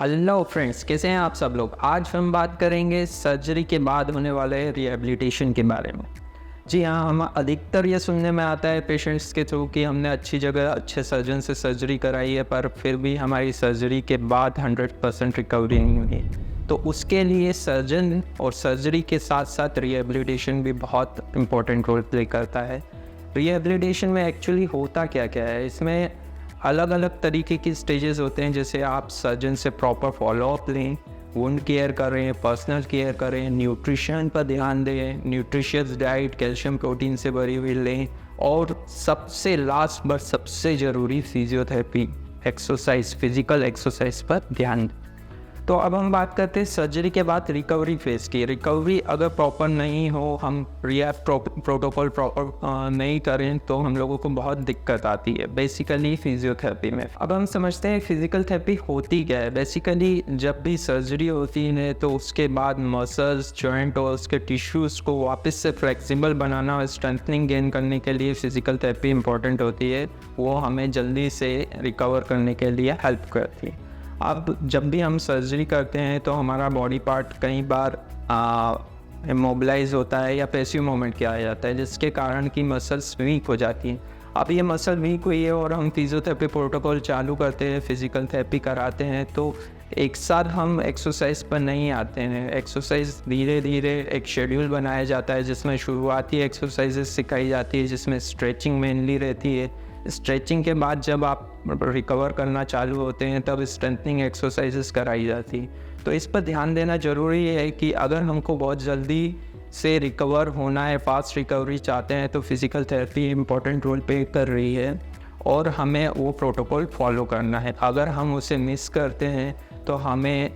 Hello friends, कैसे हैं आप सब लोग। आज हम बात करेंगे सर्जरी के बाद होने वाले रिहेबिलिटेशन के बारे में। जी हाँ, हम अधिकतर ये सुनने में आता है पेशेंट्स के थ्रू कि हमने अच्छी जगह अच्छे सर्जन से सर्जरी कराई है, पर फिर भी हमारी सर्जरी के बाद 100% रिकवरी नहीं हुई। तो उसके लिए सर्जन और सर्जरी के साथ साथ रिहेबिलिटेशन भी बहुत इम्पोर्टेंट रोल प्ले करता है। रिहेबिलिटेशन में एक्चुअली होता क्या क्या है, इसमें अलग अलग तरीके की स्टेजेस होते हैं। जैसे आप सर्जन से प्रॉपर फॉलोअप लें, वुंड केयर करें, पर्सनल केयर करें, न्यूट्रिशन पर ध्यान दें, न्यूट्रिशियस डाइट कैल्शियम प्रोटीन से भरी हुई लें, और सबसे लास्ट बट सबसे ज़रूरी फिजियोथेरेपी, एक्सरसाइज, फिजिकल एक्सरसाइज पर ध्यान दें। तो अब हम बात करते हैं सर्जरी के बाद रिकवरी फेज़ की। रिकवरी अगर प्रॉपर नहीं हो, हम रिहैब प्रोटोकॉल प्रॉपर नहीं करें तो हम लोगों को बहुत दिक्कत आती है बेसिकली फिजियोथेरेपी में। अब हम समझते हैं फिजिकल थेरेपी होती क्या है। बेसिकली जब भी सर्जरी होती है तो उसके बाद मसल्स, जॉइंट और उसके टिश्यूज़ को वापस से फ्लेक्सिबल बनाना और स्ट्रेंथनिंग गेन करने के लिए फिजिकल थेरेपी इंपॉर्टेंट होती है। वो हमें जल्दी से रिकवर करने के लिए हेल्प करती है। अब जब भी हम सर्जरी करते हैं तो हमारा बॉडी पार्ट कई बार इमोबिलाइज होता है या पैसिव मूवमेंट किया जाता है, जिसके कारण की मसल्स वीक हो जाती हैं। अब ये मसल वीक हुई है और हम फिजियोथेरेपी प्रोटोकॉल चालू करते हैं, फिजिकल थेरेपी कराते हैं, तो एक साथ हम एक्सरसाइज पर नहीं आते हैं। एक्सरसाइज धीरे धीरे एक शेड्यूल बनाया जाता है जिसमें शुरुआती एक्सरसाइजेज सिखाई जाती है, जिसमें स्ट्रेचिंग मेनली रहती है। स्ट्रेचिंग के बाद जब आप रिकवर करना चालू होते हैं तब स्ट्रेंथनिंग एक्सरसाइजेस कराई जाती। तो इस पर ध्यान देना ज़रूरी है कि अगर हमको बहुत जल्दी से रिकवर होना है, फास्ट रिकवरी चाहते हैं, तो physical therapy important role play कर रही है और हमें वो प्रोटोकॉल फॉलो करना है। अगर हम उसे मिस करते हैं तो हमें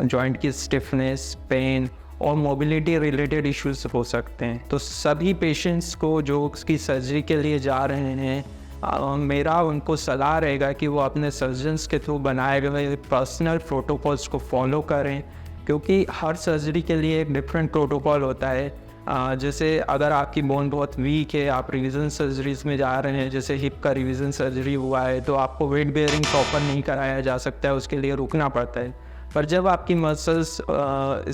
जॉइंट की स्टिफनेस, पेन और मोबिलिटी रिलेटेड इश्यूज हो सकते हैं। तो सभी पेशेंट्स को जो उसकी सर्जरी के लिए जा रहे हैं, मेरा उनको सलाह रहेगा कि वो अपने सर्जन्स के थ्रू बनाए गए पर्सनल प्रोटोकॉल्स को फॉलो करें, क्योंकि हर सर्जरी के लिए एक डिफरेंट प्रोटोकॉल होता है। जैसे अगर आपकी बोन बहुत वीक है, आप रिवीजन सर्जरीज में जा रहे हैं, जैसे हिप का रिवीजन सर्जरी हुआ है, तो आपको वेट बेयरिंग प्रॉपर नहीं कराया जा सकता है, उसके लिए रुकना पड़ता है। पर जब आपकी मसल्स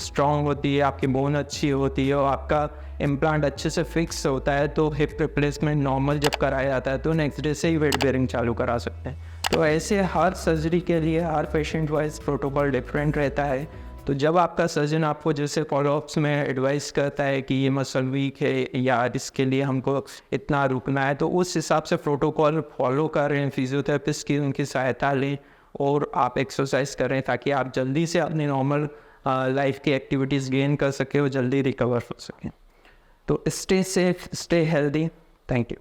स्ट्रॉन्ग होती है, आपकी बोन अच्छी होती है और आपका इम्प्लांट अच्छे से फिक्स होता है, तो हिप रिप्लेसमेंट नॉर्मल जब कराया जाता है तो नेक्स्ट डे से ही वेट बेयरिंग चालू करा सकते हैं। तो ऐसे हर सर्जरी के लिए हर पेशेंट वाइज प्रोटोकॉल डिफरेंट रहता है। तो जब आपका सर्जन आपको जैसे फॉलोअप्स में एडवाइस करता है कि ये मसल वीक है या इसके लिए हमको इतना रुकना है, तो उस हिसाब से प्रोटोकॉल फॉलो करें, फिजियोथेरेपिस्ट की उनकी सहायता लें और आप एक्सरसाइज करें, ताकि आप जल्दी से अपनी नॉर्मल लाइफ की एक्टिविटीज़ गेन कर सकें और जल्दी रिकवर हो सकें। तो stay safe, stay healthy. Thank you.